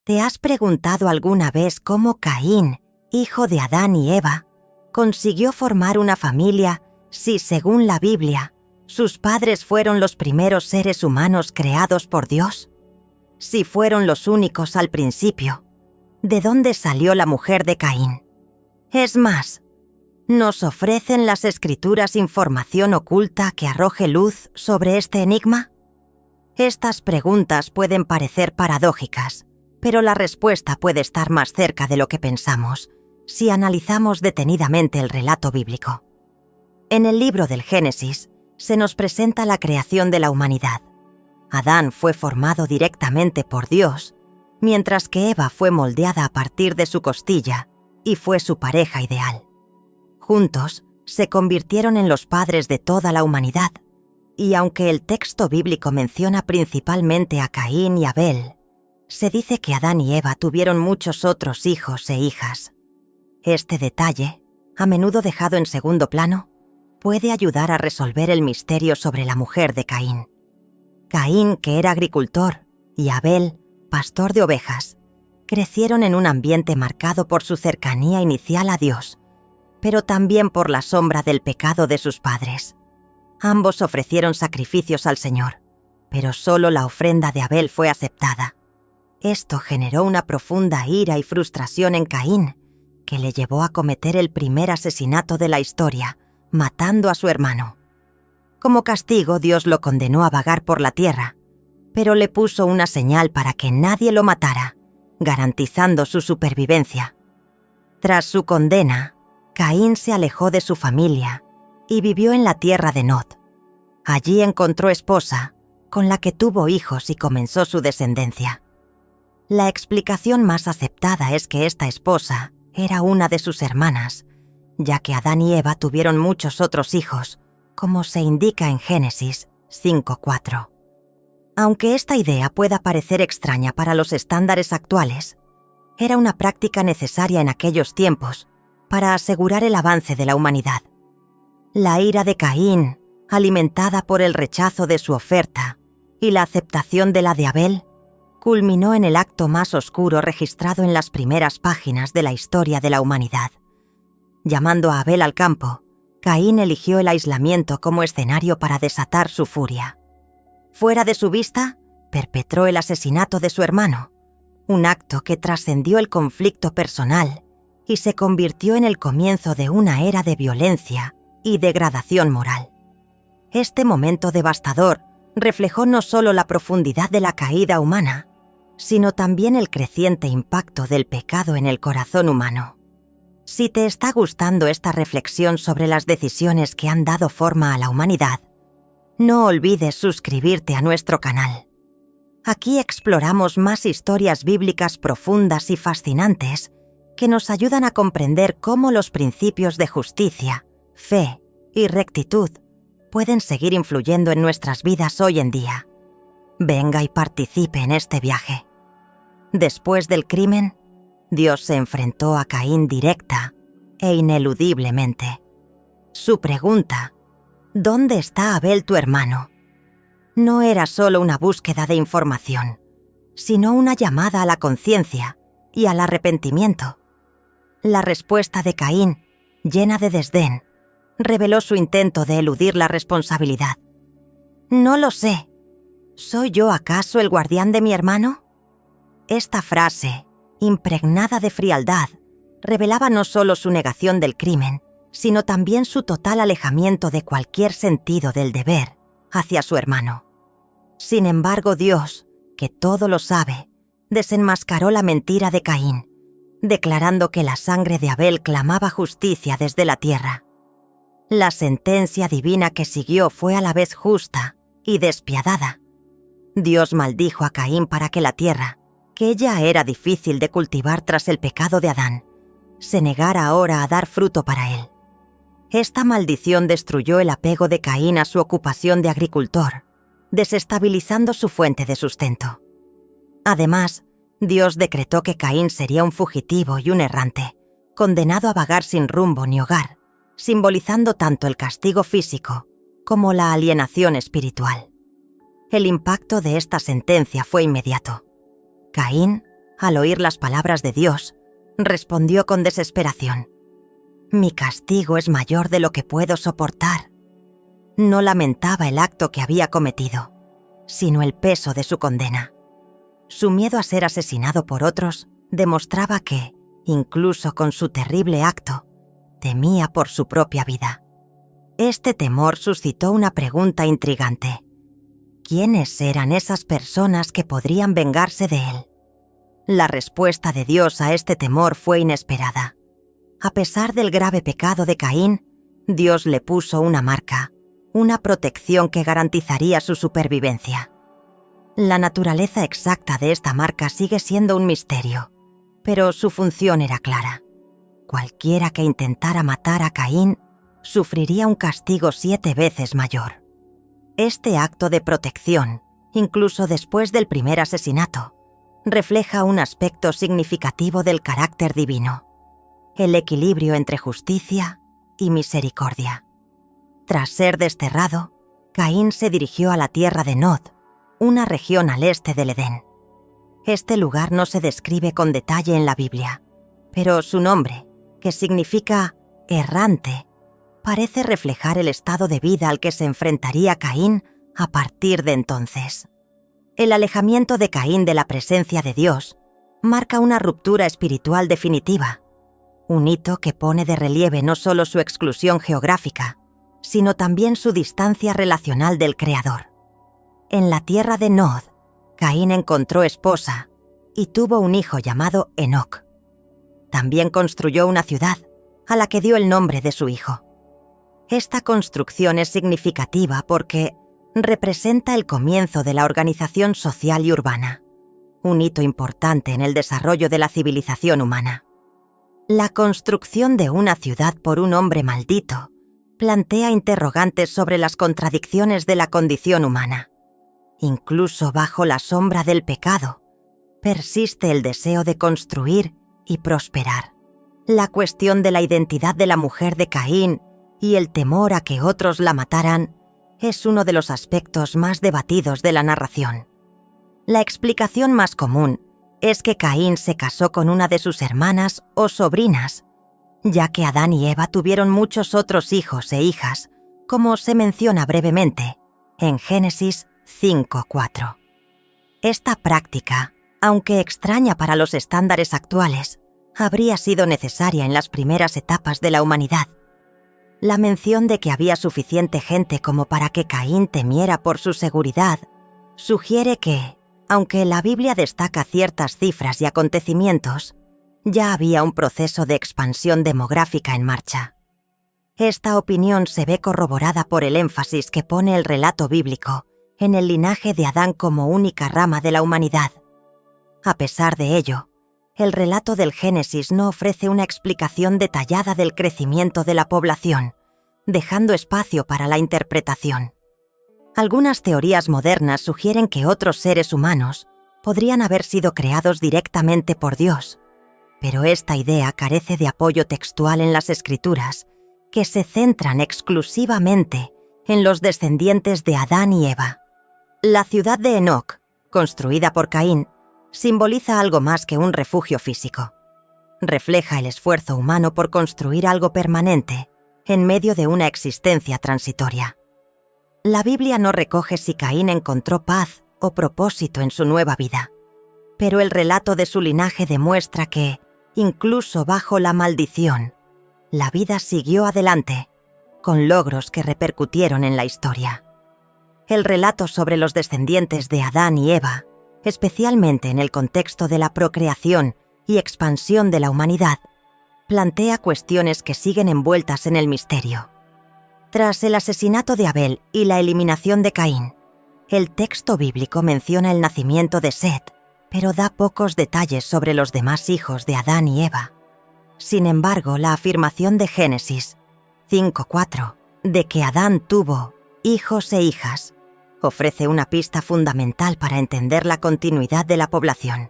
¿Te has preguntado alguna vez cómo Caín, hijo de Adán y Eva, consiguió formar una familia si, según la Biblia, sus padres fueron los primeros seres humanos creados por Dios? Si fueron los únicos al principio, ¿de dónde salió la mujer de Caín? Es más, ¿nos ofrecen las Escrituras información oculta que arroje luz sobre este enigma? Estas preguntas pueden parecer paradójicas, pero la respuesta puede estar más cerca de lo que pensamos si analizamos detenidamente el relato bíblico. En el libro del Génesis se nos presenta la creación de la humanidad. Adán fue formado directamente por Dios, mientras que Eva fue moldeada a partir de su costilla y fue su pareja ideal. Juntos se convirtieron en los padres de toda la humanidad, y aunque el texto bíblico menciona principalmente a Caín y Abel, se dice que Adán y Eva tuvieron muchos otros hijos e hijas. Este detalle, a menudo dejado en segundo plano, puede ayudar a resolver el misterio sobre la mujer de Caín. Caín, que era agricultor, y Abel, pastor de ovejas, crecieron en un ambiente marcado por su cercanía inicial a Dios, pero también por la sombra del pecado de sus padres. Ambos ofrecieron sacrificios al Señor, pero solo la ofrenda de Abel fue aceptada. Esto generó una profunda ira y frustración en Caín, que le llevó a cometer el primer asesinato de la historia, matando a su hermano. Como castigo, Dios lo condenó a vagar por la tierra, pero le puso una señal para que nadie lo matara, garantizando su supervivencia. Tras su condena, Caín se alejó de su familia y vivió en la tierra de Nod. Allí encontró esposa, con la que tuvo hijos y comenzó su descendencia. La explicación más aceptada es que esta esposa era una de sus hermanas, ya que Adán y Eva tuvieron muchos otros hijos, como se indica en Génesis 5:4. Aunque esta idea pueda parecer extraña para los estándares actuales, era una práctica necesaria en aquellos tiempos para asegurar el avance de la humanidad. La ira de Caín, alimentada por el rechazo de su oferta y la aceptación de la de Abel, culminó en el acto más oscuro registrado en las primeras páginas de la historia de la humanidad. Llamando a Abel al campo, Caín eligió el aislamiento como escenario para desatar su furia. Fuera de su vista, perpetró el asesinato de su hermano, un acto que trascendió el conflicto personal y se convirtió en el comienzo de una era de violencia y degradación moral. Este momento devastador reflejó no solo la profundidad de la caída humana, sino también el creciente impacto del pecado en el corazón humano. Si te está gustando esta reflexión sobre las decisiones que han dado forma a la humanidad, no olvides suscribirte a nuestro canal. Aquí exploramos más historias bíblicas profundas y fascinantes que nos ayudan a comprender cómo los principios de justicia, fe y rectitud pueden seguir influyendo en nuestras vidas hoy en día. Venga y participe en este viaje. Después del crimen, Dios se enfrentó a Caín directa e ineludiblemente. Su pregunta, ¿dónde está Abel tu hermano?, no era solo una búsqueda de información, sino una llamada a la conciencia y al arrepentimiento. La respuesta de Caín, llena de desdén, reveló su intento de eludir la responsabilidad. «No lo sé. ¿Soy yo acaso el guardián de mi hermano?». Esta frase, impregnada de frialdad, revelaba no solo su negación del crimen, sino también su total alejamiento de cualquier sentido del deber hacia su hermano. Sin embargo, Dios, que todo lo sabe, desenmascaró la mentira de Caín, declarando que la sangre de Abel clamaba justicia desde la tierra. La sentencia divina que siguió fue a la vez justa y despiadada. Dios maldijo a Caín para que la tierra, que ya era difícil de cultivar tras el pecado de Adán, se negara ahora a dar fruto para él. Esta maldición destruyó el apego de Caín a su ocupación de agricultor, desestabilizando su fuente de sustento. Además, Dios decretó que Caín sería un fugitivo y un errante, condenado a vagar sin rumbo ni hogar, simbolizando tanto el castigo físico como la alienación espiritual. El impacto de esta sentencia fue inmediato. Caín, al oír las palabras de Dios, respondió con desesperación: «Mi castigo es mayor de lo que puedo soportar». No lamentaba el acto que había cometido, sino el peso de su condena. Su miedo a ser asesinado por otros demostraba que, incluso con su terrible acto, temía por su propia vida. Este temor suscitó una pregunta intrigante: ¿quiénes eran esas personas que podrían vengarse de él? La respuesta de Dios a este temor fue inesperada. A pesar del grave pecado de Caín, Dios le puso una marca, una protección que garantizaría su supervivencia. La naturaleza exacta de esta marca sigue siendo un misterio, pero su función era clara. Cualquiera que intentara matar a Caín sufriría un castigo 7 veces mayor. Este acto de protección, incluso después del primer asesinato, refleja un aspecto significativo del carácter divino: el equilibrio entre justicia y misericordia. Tras ser desterrado, Caín se dirigió a la tierra de Nod, una región al este del Edén. Este lugar no se describe con detalle en la Biblia, pero su nombre, que significa errante, parece reflejar el estado de vida al que se enfrentaría Caín a partir de entonces. El alejamiento de Caín de la presencia de Dios marca una ruptura espiritual definitiva, un hito que pone de relieve no solo su exclusión geográfica, sino también su distancia relacional del Creador. En la tierra de Nod, Caín encontró esposa y tuvo un hijo llamado Enoc. También construyó una ciudad, a la que dio el nombre de su hijo. Esta construcción es significativa porque representa el comienzo de la organización social y urbana, un hito importante en el desarrollo de la civilización humana. La construcción de una ciudad por un hombre maldito plantea interrogantes sobre las contradicciones de la condición humana. Incluso bajo la sombra del pecado, persiste el deseo de construir y prosperar. La cuestión de la identidad de la mujer de Caín y el temor a que otros la mataran es uno de los aspectos más debatidos de la narración. La explicación más común es que Caín se casó con una de sus hermanas o sobrinas, ya que Adán y Eva tuvieron muchos otros hijos e hijas, como se menciona brevemente en Génesis 5:4. Esta práctica, aunque extraña para los estándares actuales, habría sido necesaria en las primeras etapas de la humanidad. La mención de que había suficiente gente como para que Caín temiera por su seguridad sugiere que, aunque la Biblia destaca ciertas cifras y acontecimientos, ya había un proceso de expansión demográfica en marcha. Esta opinión se ve corroborada por el énfasis que pone el relato bíblico en el linaje de Adán como única rama de la humanidad. A pesar de ello, el relato del Génesis no ofrece una explicación detallada del crecimiento de la población, dejando espacio para la interpretación. Algunas teorías modernas sugieren que otros seres humanos podrían haber sido creados directamente por Dios, pero esta idea carece de apoyo textual en las Escrituras, que se centran exclusivamente en los descendientes de Adán y Eva. La ciudad de Enoc, construida por Caín, simboliza algo más que un refugio físico. Refleja el esfuerzo humano por construir algo permanente en medio de una existencia transitoria. La Biblia no recoge si Caín encontró paz o propósito en su nueva vida, pero el relato de su linaje demuestra que, incluso bajo la maldición, la vida siguió adelante, con logros que repercutieron en la historia. El relato sobre los descendientes de Adán y Eva, especialmente en el contexto de la procreación y expansión de la humanidad, plantea cuestiones que siguen envueltas en el misterio. Tras el asesinato de Abel y la eliminación de Caín, el texto bíblico menciona el nacimiento de Set, pero da pocos detalles sobre los demás hijos de Adán y Eva. Sin embargo, la afirmación de Génesis 5:4 de que Adán tuvo hijos e hijas ofrece una pista fundamental para entender la continuidad de la población.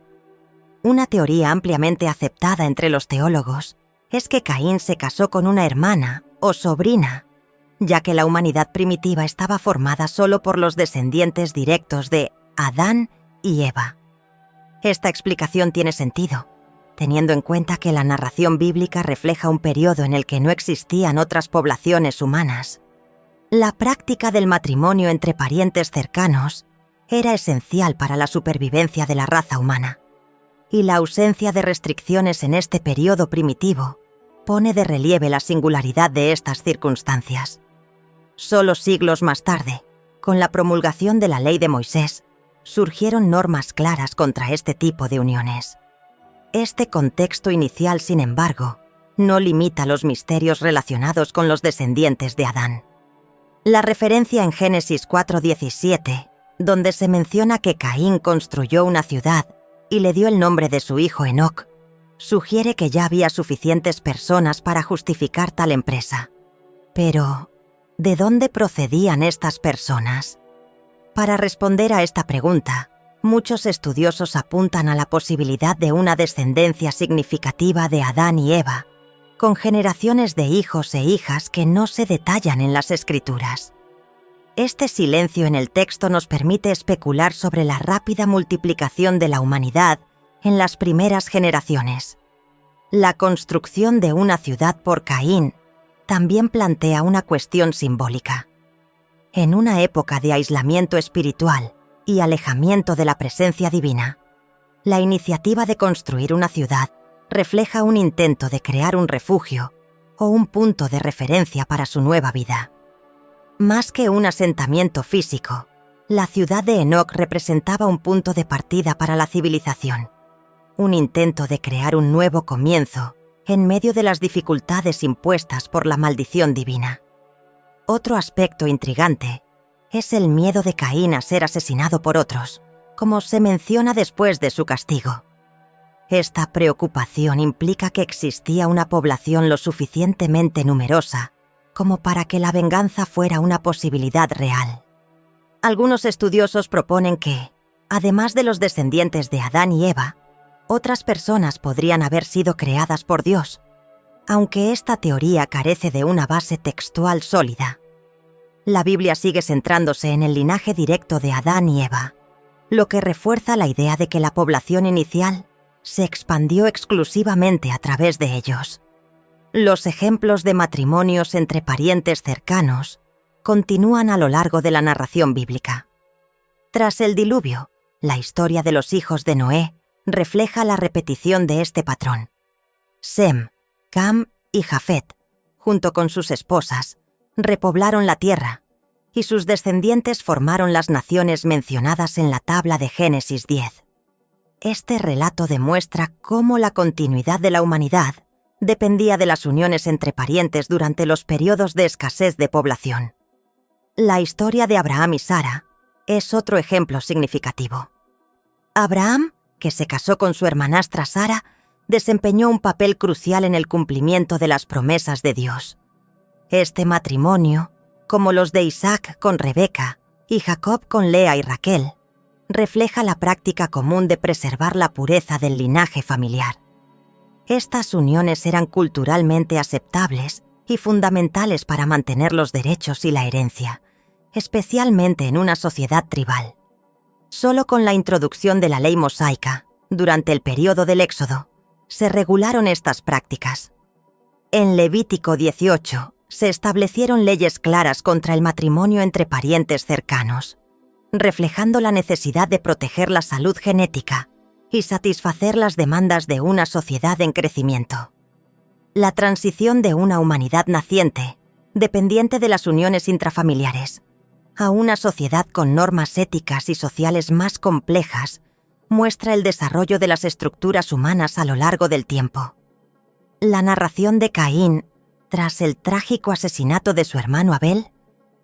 Una teoría ampliamente aceptada entre los teólogos es que Caín se casó con una hermana o sobrina, ya que la humanidad primitiva estaba formada solo por los descendientes directos de Adán y Eva. Esta explicación tiene sentido, teniendo en cuenta que la narración bíblica refleja un periodo en el que no existían otras poblaciones humanas. La práctica del matrimonio entre parientes cercanos era esencial para la supervivencia de la raza humana, y la ausencia de restricciones en este periodo primitivo pone de relieve la singularidad de estas circunstancias. Solo siglos más tarde, con la promulgación de la ley de Moisés, surgieron normas claras contra este tipo de uniones. Este contexto inicial, sin embargo, no limita los misterios relacionados con los descendientes de Adán. La referencia en Génesis 4:17, donde se menciona que Caín construyó una ciudad y le dio el nombre de su hijo Enoc, sugiere que ya había suficientes personas para justificar tal empresa. Pero, ¿de dónde procedían estas personas? Para responder a esta pregunta, muchos estudiosos apuntan a la posibilidad de una descendencia significativa de Adán y Eva, con generaciones de hijos e hijas que no se detallan en las Escrituras. Este silencio en el texto nos permite especular sobre la rápida multiplicación de la humanidad en las primeras generaciones. La construcción de una ciudad por Caín también plantea una cuestión simbólica. En una época de aislamiento espiritual y alejamiento de la presencia divina, la iniciativa de construir una ciudad refleja un intento de crear un refugio o un punto de referencia para su nueva vida. Más que un asentamiento físico, la ciudad de Enoc representaba un punto de partida para la civilización, un intento de crear un nuevo comienzo en medio de las dificultades impuestas por la maldición divina. Otro aspecto intrigante es el miedo de Caín a ser asesinado por otros, como se menciona después de su castigo. Esta preocupación implica que existía una población lo suficientemente numerosa como para que la venganza fuera una posibilidad real. Algunos estudiosos proponen que, además de los descendientes de Adán y Eva, otras personas podrían haber sido creadas por Dios, aunque esta teoría carece de una base textual sólida. La Biblia sigue centrándose en el linaje directo de Adán y Eva, lo que refuerza la idea de que la población inicial se expandió exclusivamente a través de ellos. Los ejemplos de matrimonios entre parientes cercanos continúan a lo largo de la narración bíblica. Tras el diluvio, la historia de los hijos de Noé refleja la repetición de este patrón. Sem, Cam y Jafet, junto con sus esposas, repoblaron la tierra, y sus descendientes formaron las naciones mencionadas en la tabla de Génesis 10. Este relato demuestra cómo la continuidad de la humanidad dependía de las uniones entre parientes durante los periodos de escasez de población. La historia de Abraham y Sara es otro ejemplo significativo. Abraham, que se casó con su hermanastra Sara, desempeñó un papel crucial en el cumplimiento de las promesas de Dios. Este matrimonio, como los de Isaac con Rebeca y Jacob con Lea y Raquel, refleja la práctica común de preservar la pureza del linaje familiar. Estas uniones eran culturalmente aceptables y fundamentales para mantener los derechos y la herencia, especialmente en una sociedad tribal. Solo con la introducción de la ley mosaica, durante el período del Éxodo, se regularon estas prácticas. En Levítico 18 se establecieron leyes claras contra el matrimonio entre parientes cercanos, reflejando la necesidad de proteger la salud genética y satisfacer las demandas de una sociedad en crecimiento. La transición de una humanidad naciente, dependiente de las uniones intrafamiliares, a una sociedad con normas éticas y sociales más complejas, muestra el desarrollo de las estructuras humanas a lo largo del tiempo. La narración de Caín, tras el trágico asesinato de su hermano Abel,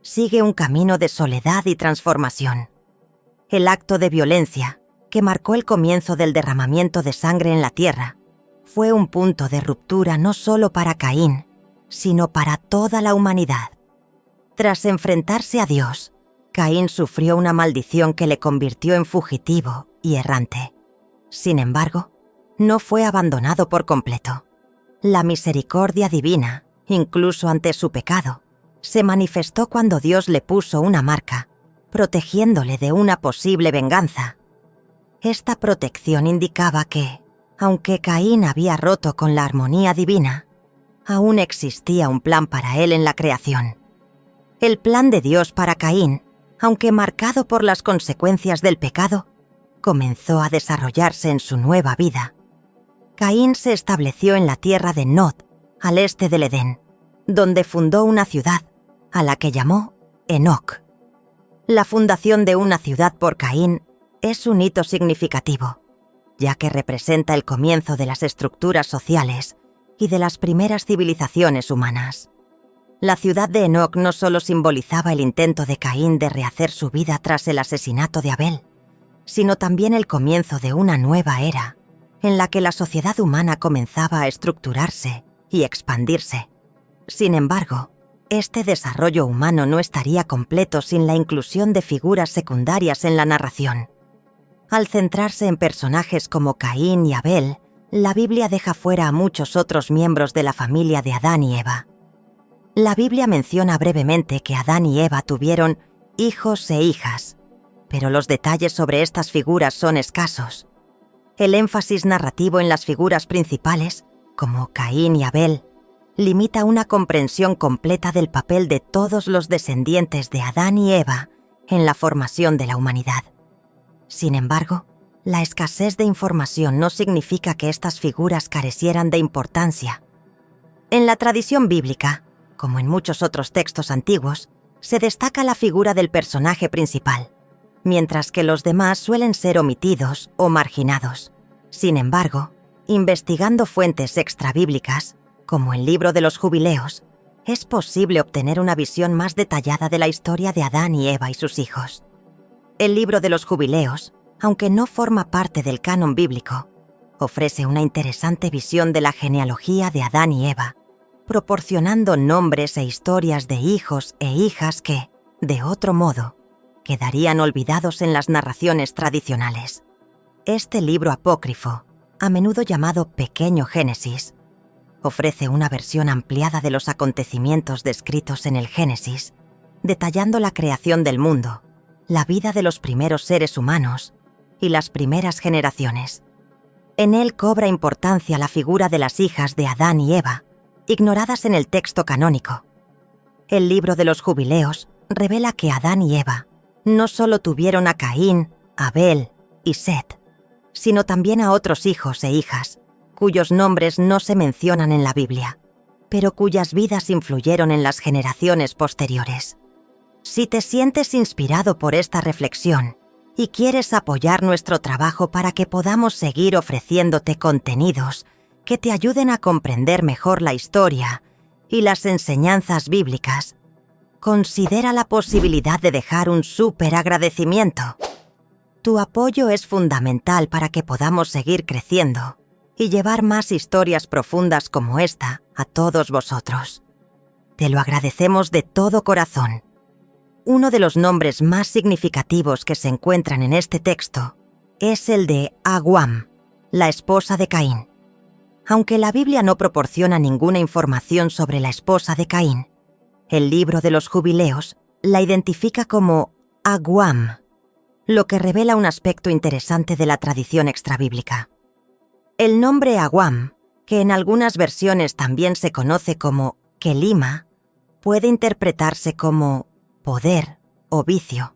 sigue un camino de soledad y transformación. El acto de violencia, que marcó el comienzo del derramamiento de sangre en la tierra, fue un punto de ruptura no solo para Caín, sino para toda la humanidad. Tras enfrentarse a Dios, Caín sufrió una maldición que le convirtió en fugitivo y errante. Sin embargo, no fue abandonado por completo. La misericordia divina, incluso ante su pecado, se manifestó cuando Dios le puso una marca, protegiéndole de una posible venganza. Esta protección indicaba que, aunque Caín había roto con la armonía divina, aún existía un plan para él en la creación. El plan de Dios para Caín, aunque marcado por las consecuencias del pecado, comenzó a desarrollarse en su nueva vida. Caín se estableció en la tierra de Nod, al este del Edén, donde fundó una ciudad, a la que llamó Enoc. La fundación de una ciudad por Caín es un hito significativo, ya que representa el comienzo de las estructuras sociales y de las primeras civilizaciones humanas. La ciudad de Enoc no solo simbolizaba el intento de Caín de rehacer su vida tras el asesinato de Abel, sino también el comienzo de una nueva era, en la que la sociedad humana comenzaba a estructurarse y expandirse. Sin embargo, este desarrollo humano no estaría completo sin la inclusión de figuras secundarias en la narración. Al centrarse en personajes como Caín y Abel, la Biblia deja fuera a muchos otros miembros de la familia de Adán y Eva. La Biblia menciona brevemente que Adán y Eva tuvieron hijos e hijas, pero los detalles sobre estas figuras son escasos. El énfasis narrativo en las figuras principales, como Caín y Abel, limita una comprensión completa del papel de todos los descendientes de Adán y Eva en la formación de la humanidad. Sin embargo, la escasez de información no significa que estas figuras carecieran de importancia. En la tradición bíblica, como en muchos otros textos antiguos, se destaca la figura del personaje principal, mientras que los demás suelen ser omitidos o marginados. Sin embargo, investigando fuentes extrabíblicas, como el libro de los Jubileos, es posible obtener una visión más detallada de la historia de Adán y Eva y sus hijos. El libro de los Jubileos, aunque no forma parte del canon bíblico, ofrece una interesante visión de la genealogía de Adán y Eva, proporcionando nombres e historias de hijos e hijas que, de otro modo, quedarían olvidados en las narraciones tradicionales. Este libro apócrifo, a menudo llamado Pequeño Génesis, ofrece una versión ampliada de los acontecimientos descritos en el Génesis, detallando la creación del mundo, la vida de los primeros seres humanos y las primeras generaciones. En él cobra importancia la figura de las hijas de Adán y Eva, ignoradas en el texto canónico. El libro de los Jubileos revela que Adán y Eva no solo tuvieron a Caín, Abel y Set, sino también a otros hijos e hijas, cuyos nombres no se mencionan en la Biblia, pero cuyas vidas influyeron en las generaciones posteriores. Si te sientes inspirado por esta reflexión y quieres apoyar nuestro trabajo para que podamos seguir ofreciéndote contenidos que te ayuden a comprender mejor la historia y las enseñanzas bíblicas, considera la posibilidad de dejar un súper agradecimiento. Tu apoyo es fundamental para que podamos seguir creciendo y llevar más historias profundas como esta a todos vosotros. Te lo agradecemos de todo corazón. Uno de los nombres más significativos que se encuentran en este texto es el de Aguam, la esposa de Caín. Aunque la Biblia no proporciona ninguna información sobre la esposa de Caín, el libro de los Jubileos la identifica como Aguam, lo que revela un aspecto interesante de la tradición extrabíblica. El nombre Aguam, que en algunas versiones también se conoce como Kelima, puede interpretarse como poder o vicio,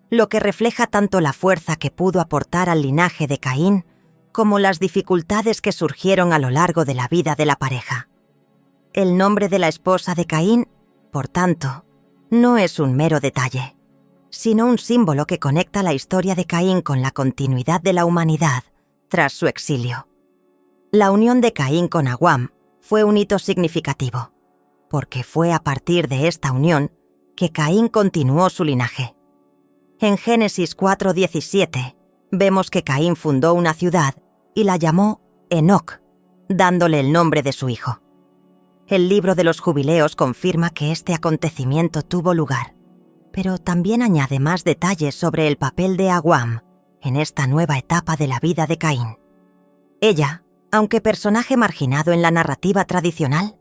lo que refleja tanto la fuerza que pudo aportar al linaje de Caín como las dificultades que surgieron a lo largo de la vida de la pareja. El nombre de la esposa de Caín, por tanto, no es un mero detalle, sino un símbolo que conecta la historia de Caín con la continuidad de la humanidad tras su exilio. La unión de Caín con Aguam fue un hito significativo, porque fue a partir de esta unión que Caín continuó su linaje. En Génesis 4:17 vemos que Caín fundó una ciudad y la llamó Enoc, dándole el nombre de su hijo. El libro de los Jubileos confirma que este acontecimiento tuvo lugar, pero también añade más detalles sobre el papel de Aguam en esta nueva etapa de la vida de Caín. Ella, aunque personaje marginado en la narrativa tradicional,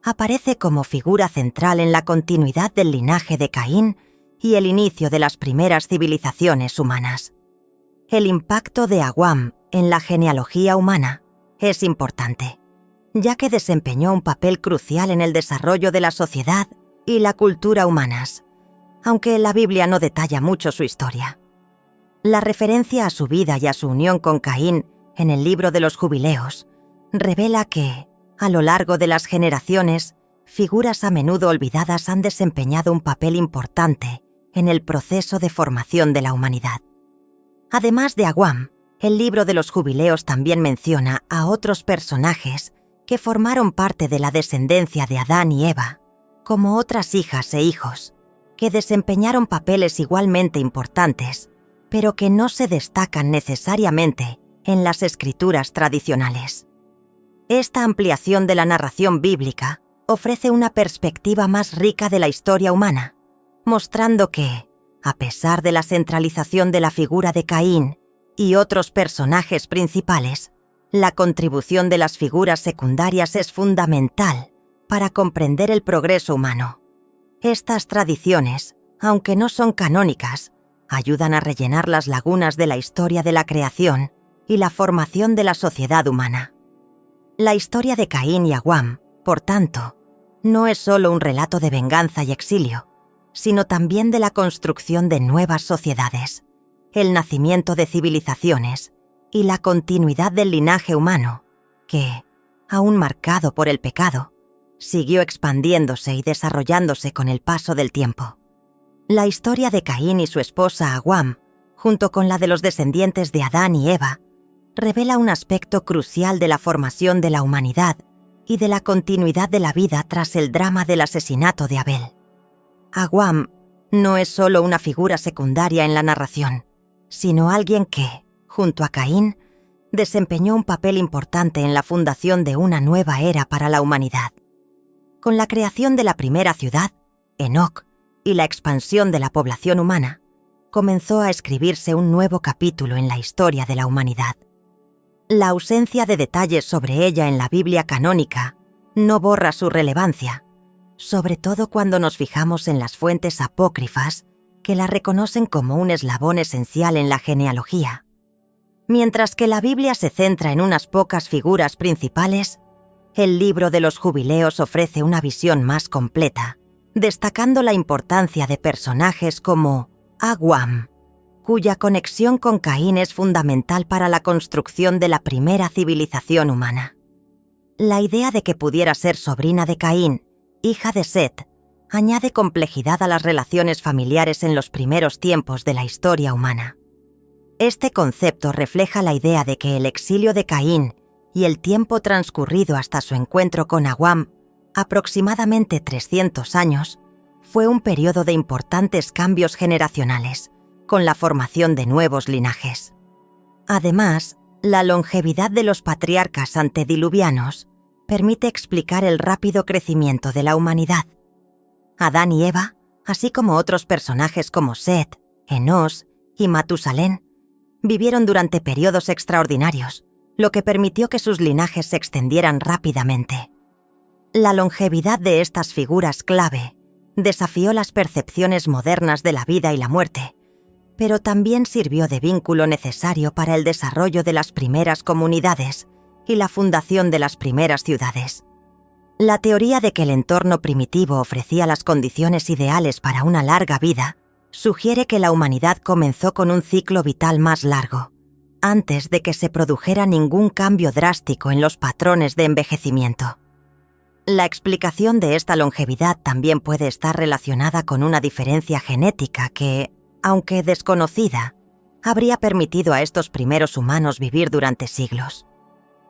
aparece como figura central en la continuidad del linaje de Caín y el inicio de las primeras civilizaciones humanas. El impacto de Aguam en la genealogía humana es importante, ya que desempeñó un papel crucial en el desarrollo de la sociedad y la cultura humanas, aunque la Biblia no detalla mucho su historia. La referencia a su vida y a su unión con Caín en el libro de los Jubileos revela que, a lo largo de las generaciones, figuras a menudo olvidadas han desempeñado un papel importante en el proceso de formación de la humanidad. Además de Aguam, el libro de los Jubileos también menciona a otros personajes que formaron parte de la descendencia de Adán y Eva, como otras hijas e hijos, que desempeñaron papeles igualmente importantes, pero que no se destacan necesariamente en las escrituras tradicionales. Esta ampliación de la narración bíblica ofrece una perspectiva más rica de la historia humana, mostrando que, a pesar de la centralización de la figura de Caín y otros personajes principales, la contribución de las figuras secundarias es fundamental para comprender el progreso humano. Estas tradiciones, aunque no son canónicas, ayudan a rellenar las lagunas de la historia de la creación y la formación de la sociedad humana. La historia de Caín y Aguam, por tanto, no es solo un relato de venganza y exilio, sino también de la construcción de nuevas sociedades, el nacimiento de civilizaciones y la continuidad del linaje humano, que, aún marcado por el pecado, siguió expandiéndose y desarrollándose con el paso del tiempo. La historia de Caín y su esposa Aguam, junto con la de los descendientes de Adán y Eva, revela un aspecto crucial de la formación de la humanidad y de la continuidad de la vida tras el drama del asesinato de Abel. Aguam no es solo una figura secundaria en la narración, sino alguien que, junto a Caín, desempeñó un papel importante en la fundación de una nueva era para la humanidad. Con la creación de la primera ciudad, Enoc, y la expansión de la población humana, comenzó a escribirse un nuevo capítulo en la historia de la humanidad. La ausencia de detalles sobre ella en la Biblia canónica no borra su relevancia, sobre todo cuando nos fijamos en las fuentes apócrifas que la reconocen como un eslabón esencial en la genealogía. Mientras que la Biblia se centra en unas pocas figuras principales, el libro de los Jubileos ofrece una visión más completa, destacando la importancia de personajes como Aguam, cuya conexión con Caín es fundamental para la construcción de la primera civilización humana. La idea de que pudiera ser sobrina de Caín, hija de Set, añade complejidad a las relaciones familiares en los primeros tiempos de la historia humana. Este concepto refleja la idea de que el exilio de Caín y el tiempo transcurrido hasta su encuentro con Aguam, aproximadamente 300 años, fue un periodo de importantes cambios generacionales, con la formación de nuevos linajes. Además, la longevidad de los patriarcas antediluvianos permite explicar el rápido crecimiento de la humanidad. Adán y Eva, así como otros personajes como Set, Enós y Matusalén, vivieron durante periodos extraordinarios, lo que permitió que sus linajes se extendieran rápidamente. La longevidad de estas figuras clave desafió las percepciones modernas de la vida y la muerte, pero también sirvió de vínculo necesario para el desarrollo de las primeras comunidades y la fundación de las primeras ciudades. La teoría de que el entorno primitivo ofrecía las condiciones ideales para una larga vida sugiere que la humanidad comenzó con un ciclo vital más largo, antes de que se produjera ningún cambio drástico en los patrones de envejecimiento. La explicación de esta longevidad también puede estar relacionada con una diferencia genética que, aunque desconocida, habría permitido a estos primeros humanos vivir durante siglos.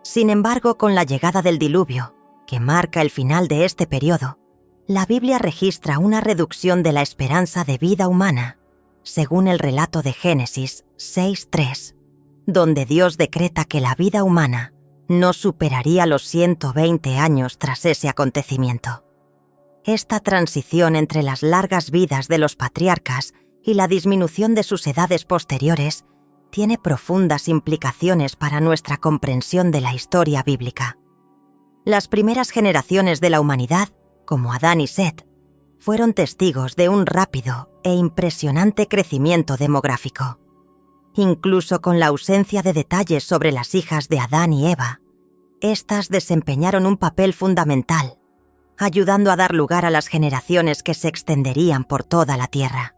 Sin embargo, con la llegada del diluvio, que marca el final de este periodo, la Biblia registra una reducción de la esperanza de vida humana, según el relato de Génesis 6:3, donde Dios decreta que la vida humana no superaría los 120 años tras ese acontecimiento. Esta transición entre las largas vidas de los patriarcas y la disminución de sus edades posteriores tiene profundas implicaciones para nuestra comprensión de la historia bíblica. Las primeras generaciones de la humanidad, como Adán y Set, fueron testigos de un rápido e impresionante crecimiento demográfico. Incluso con la ausencia de detalles sobre las hijas de Adán y Eva, éstas desempeñaron un papel fundamental, ayudando a dar lugar a las generaciones que se extenderían por toda la tierra.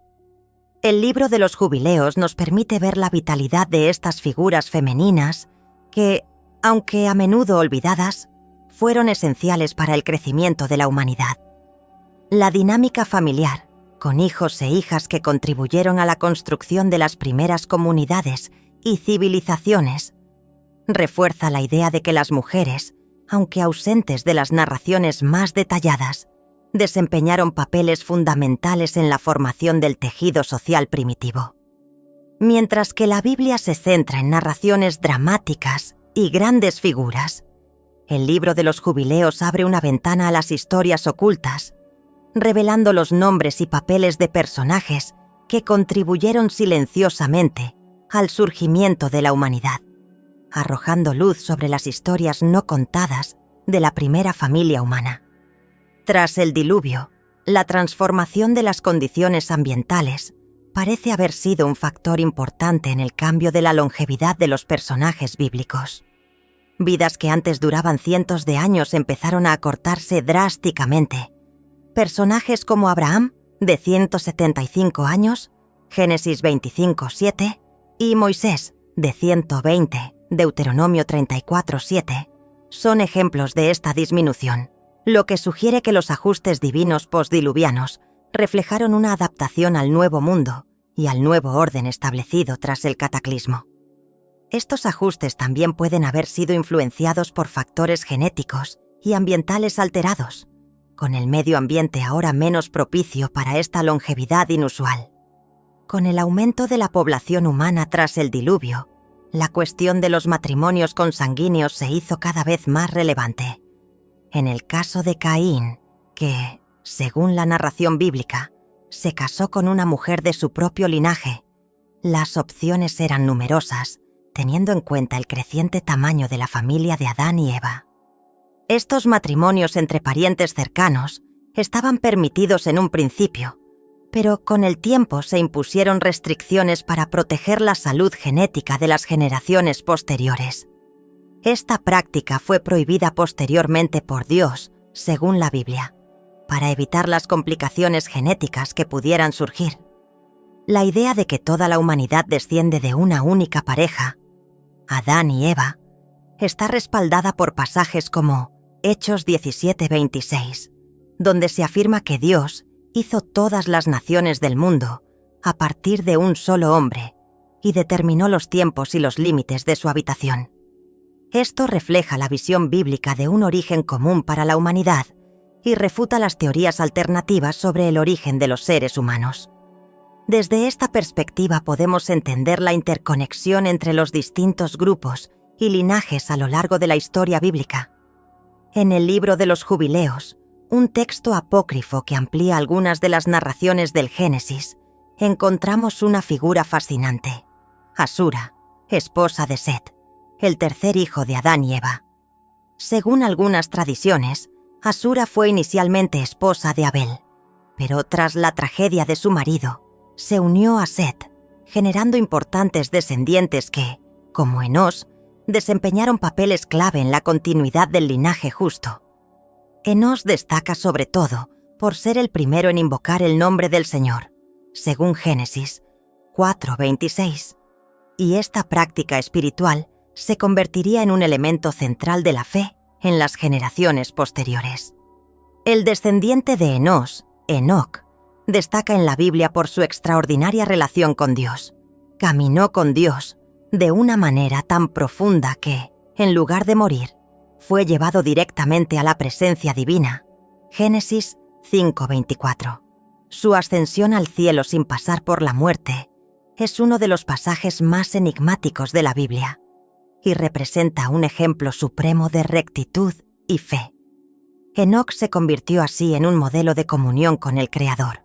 El libro de los Jubileos nos permite ver la vitalidad de estas figuras femeninas que, aunque a menudo olvidadas, fueron esenciales para el crecimiento de la humanidad. La dinámica familiar, con hijos e hijas que contribuyeron a la construcción de las primeras comunidades y civilizaciones, refuerza la idea de que las mujeres, aunque ausentes de las narraciones más detalladas, desempeñaron papeles fundamentales en la formación del tejido social primitivo. Mientras que la Biblia se centra en narraciones dramáticas y grandes figuras, el libro de los Jubileos abre una ventana a las historias ocultas, revelando los nombres y papeles de personajes que contribuyeron silenciosamente al surgimiento de la humanidad, arrojando luz sobre las historias no contadas de la primera familia humana. Tras el diluvio, la transformación de las condiciones ambientales parece haber sido un factor importante en el cambio de la longevidad de los personajes bíblicos. Vidas que antes duraban cientos de años empezaron a acortarse drásticamente. Personajes como Abraham, de 175 años, Génesis 25:7, y Moisés, de 120, Deuteronomio 34:7, son ejemplos de esta disminución, lo que sugiere que los ajustes divinos postdiluvianos reflejaron una adaptación al nuevo mundo y al nuevo orden establecido tras el cataclismo. Estos ajustes también pueden haber sido influenciados por factores genéticos y ambientales alterados, con el medio ambiente ahora menos propicio para esta longevidad inusual. Con el aumento de la población humana tras el diluvio, la cuestión de los matrimonios consanguíneos se hizo cada vez más relevante. En el caso de Caín, que, según la narración bíblica, se casó con una mujer de su propio linaje, las opciones eran numerosas, teniendo en cuenta el creciente tamaño de la familia de Adán y Eva. Estos matrimonios entre parientes cercanos estaban permitidos en un principio, pero con el tiempo se impusieron restricciones para proteger la salud genética de las generaciones posteriores. Esta práctica fue prohibida posteriormente por Dios, según la Biblia, para evitar las complicaciones genéticas que pudieran surgir. La idea de que toda la humanidad desciende de una única pareja, Adán y Eva, está respaldada por pasajes como Hechos 17:26, donde se afirma que Dios hizo todas las naciones del mundo a partir de un solo hombre y determinó los tiempos y los límites de su habitación. Esto refleja la visión bíblica de un origen común para la humanidad y refuta las teorías alternativas sobre el origen de los seres humanos. Desde esta perspectiva podemos entender la interconexión entre los distintos grupos y linajes a lo largo de la historia bíblica. En el libro de los Jubileos, un texto apócrifo que amplía algunas de las narraciones del Génesis, encontramos una figura fascinante: Asura, esposa de Set, el tercer hijo de Adán y Eva. Según algunas tradiciones, Asura fue inicialmente esposa de Abel, pero tras la tragedia de su marido, se unió a Set, generando importantes descendientes que, como Enós, desempeñaron papeles clave en la continuidad del linaje justo. Enós destaca sobre todo por ser el primero en invocar el nombre del Señor, según Génesis 4:26, y esta práctica espiritual se convertiría en un elemento central de la fe en las generaciones posteriores. El descendiente de Enós, Enoc, destaca en la Biblia por su extraordinaria relación con Dios. Caminó con Dios de una manera tan profunda que, en lugar de morir, fue llevado directamente a la presencia divina. Génesis 5:24. Su ascensión al cielo sin pasar por la muerte es uno de los pasajes más enigmáticos de la Biblia y representa un ejemplo supremo de rectitud y fe. Enoc se convirtió así en un modelo de comunión con el Creador,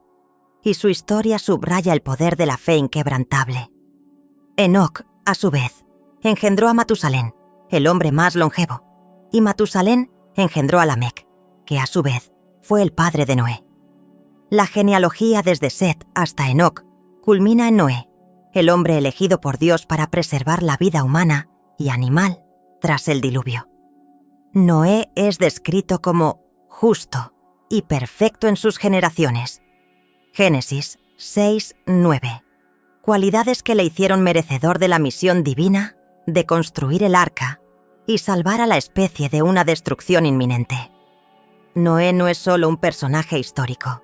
y su historia subraya el poder de la fe inquebrantable. Enoc, a su vez, engendró a Matusalén, el hombre más longevo, y Matusalén engendró a Lamec, que a su vez fue el padre de Noé. La genealogía desde Set hasta Enoc culmina en Noé, el hombre elegido por Dios para preservar la vida humana y animal tras el diluvio. Noé es descrito como justo y perfecto en sus generaciones. Génesis 6:9. Cualidades que le hicieron merecedor de la misión divina de construir el arca y salvar a la especie de una destrucción inminente. Noé no es solo un personaje histórico,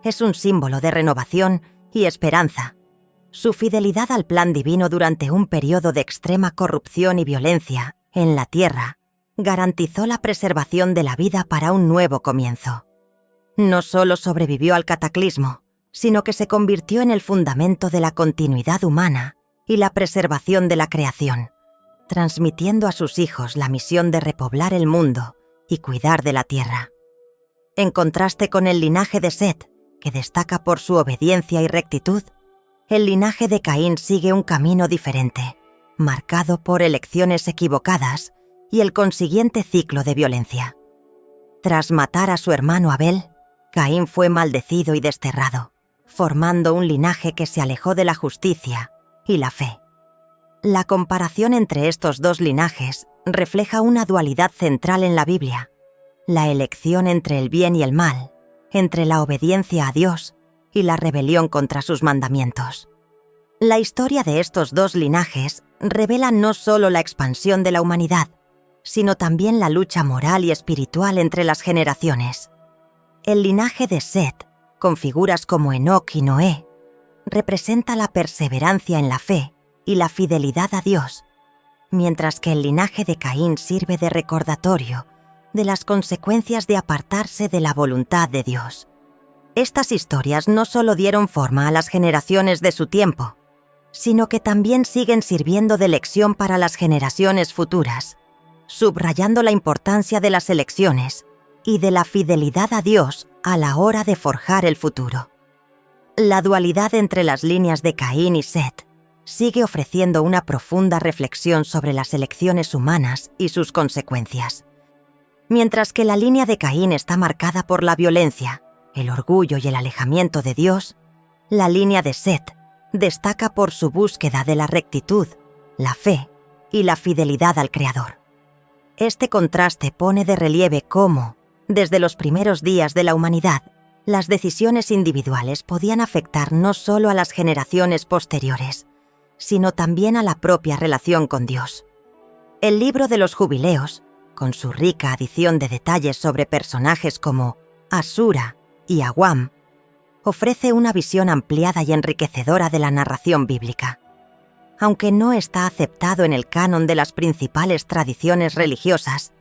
es un símbolo de renovación y esperanza. Su fidelidad al plan divino durante un periodo de extrema corrupción y violencia en la tierra garantizó la preservación de la vida para un nuevo comienzo. No solo sobrevivió al cataclismo, sino que se convirtió en el fundamento de la continuidad humana y la preservación de la creación, transmitiendo a sus hijos la misión de repoblar el mundo y cuidar de la tierra. En contraste con el linaje de Set, que destaca por su obediencia y rectitud, el linaje de Caín sigue un camino diferente, marcado por elecciones equivocadas y el consiguiente ciclo de violencia. Tras matar a su hermano Abel, Caín fue maldecido y desterrado, formando un linaje que se alejó de la justicia y la fe. La comparación entre estos dos linajes refleja una dualidad central en la Biblia: la elección entre el bien y el mal, entre la obediencia a Dios y la rebelión contra sus mandamientos. La historia de estos dos linajes revela no solo la expansión de la humanidad, sino también la lucha moral y espiritual entre las generaciones. El linaje de Set, con figuras como Enoc y Noé, representa la perseverancia en la fe y la fidelidad a Dios, mientras que el linaje de Caín sirve de recordatorio de las consecuencias de apartarse de la voluntad de Dios. Estas historias no solo dieron forma a las generaciones de su tiempo, sino que también siguen sirviendo de lección para las generaciones futuras, subrayando la importancia de las elecciones y de la fidelidad a Dios a la hora de forjar el futuro. La dualidad entre las líneas de Caín y Set sigue ofreciendo una profunda reflexión sobre las elecciones humanas y sus consecuencias. Mientras que la línea de Caín está marcada por la violencia, el orgullo y el alejamiento de Dios, la línea de Set destaca por su búsqueda de la rectitud, la fe y la fidelidad al Creador. Este contraste pone de relieve cómo, desde los primeros días de la humanidad, las decisiones individuales podían afectar no solo a las generaciones posteriores, sino también a la propia relación con Dios. El libro de los Jubileos, con su rica adición de detalles sobre personajes como Asura y Aguam, ofrece una visión ampliada y enriquecedora de la narración bíblica. Aunque no está aceptado en el canon de las principales tradiciones religiosas,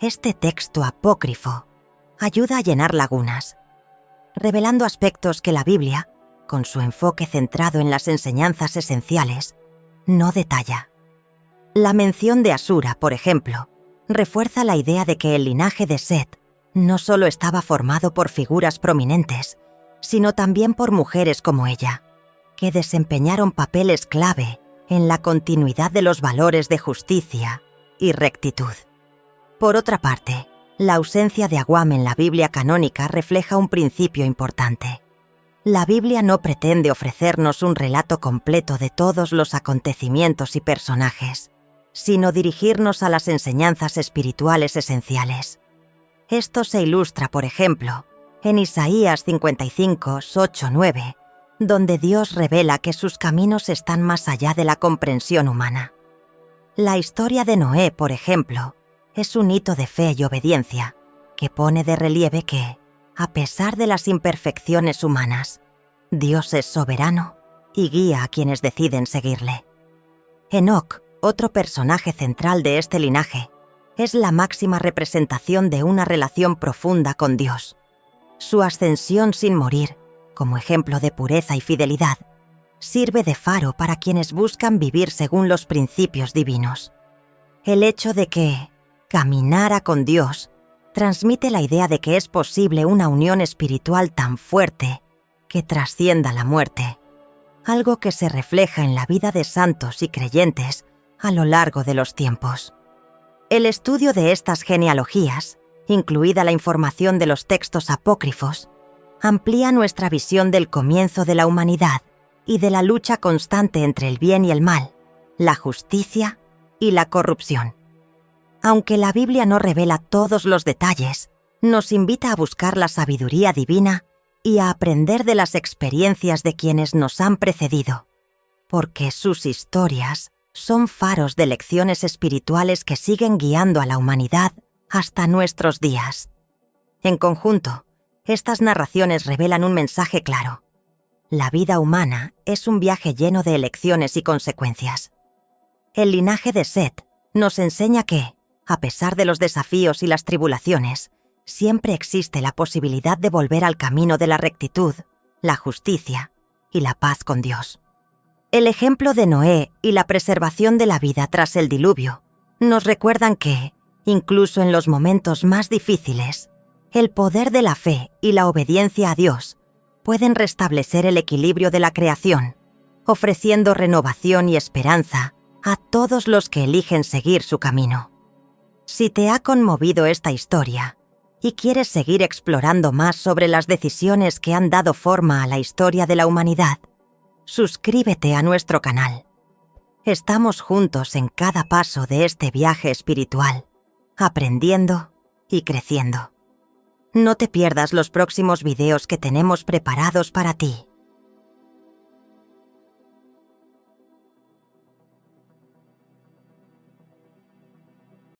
este texto apócrifo ayuda a llenar lagunas, revelando aspectos que la Biblia, con su enfoque centrado en las enseñanzas esenciales, no detalla. La mención de Asura, por ejemplo, refuerza la idea de que el linaje de Set no solo estaba formado por figuras prominentes, sino también por mujeres como ella, que desempeñaron papeles clave en la continuidad de los valores de justicia y rectitud. Por otra parte, la ausencia de Aguam en la Biblia canónica refleja un principio importante. La Biblia no pretende ofrecernos un relato completo de todos los acontecimientos y personajes, sino dirigirnos a las enseñanzas espirituales esenciales. Esto se ilustra, por ejemplo, en Isaías 55, 8-9, donde Dios revela que sus caminos están más allá de la comprensión humana. La historia de Noé, por ejemplo, es un hito de fe y obediencia que pone de relieve que, a pesar de las imperfecciones humanas, Dios es soberano y guía a quienes deciden seguirle. Enoc, otro personaje central de este linaje, es la máxima representación de una relación profunda con Dios. Su ascensión sin morir, como ejemplo de pureza y fidelidad, sirve de faro para quienes buscan vivir según los principios divinos. El hecho de que caminara con Dios transmite la idea de que es posible una unión espiritual tan fuerte que trascienda la muerte, algo que se refleja en la vida de santos y creyentes a lo largo de los tiempos. El estudio de estas genealogías, incluida la información de los textos apócrifos, amplía nuestra visión del comienzo de la humanidad y de la lucha constante entre el bien y el mal, la justicia y la corrupción. Aunque la Biblia no revela todos los detalles, nos invita a buscar la sabiduría divina y a aprender de las experiencias de quienes nos han precedido, porque sus historias son faros de lecciones espirituales que siguen guiando a la humanidad hasta nuestros días. En conjunto, estas narraciones revelan un mensaje claro. La vida humana es un viaje lleno de elecciones y consecuencias. El linaje de Set nos enseña que, a pesar de los desafíos y las tribulaciones, siempre existe la posibilidad de volver al camino de la rectitud, la justicia y la paz con Dios. El ejemplo de Noé y la preservación de la vida tras el diluvio nos recuerdan que, incluso en los momentos más difíciles, el poder de la fe y la obediencia a Dios pueden restablecer el equilibrio de la creación, ofreciendo renovación y esperanza a todos los que eligen seguir su camino. Si te ha conmovido esta historia y quieres seguir explorando más sobre las decisiones que han dado forma a la historia de la humanidad, suscríbete a nuestro canal. Estamos juntos en cada paso de este viaje espiritual, aprendiendo y creciendo. No te pierdas los próximos videos que tenemos preparados para ti.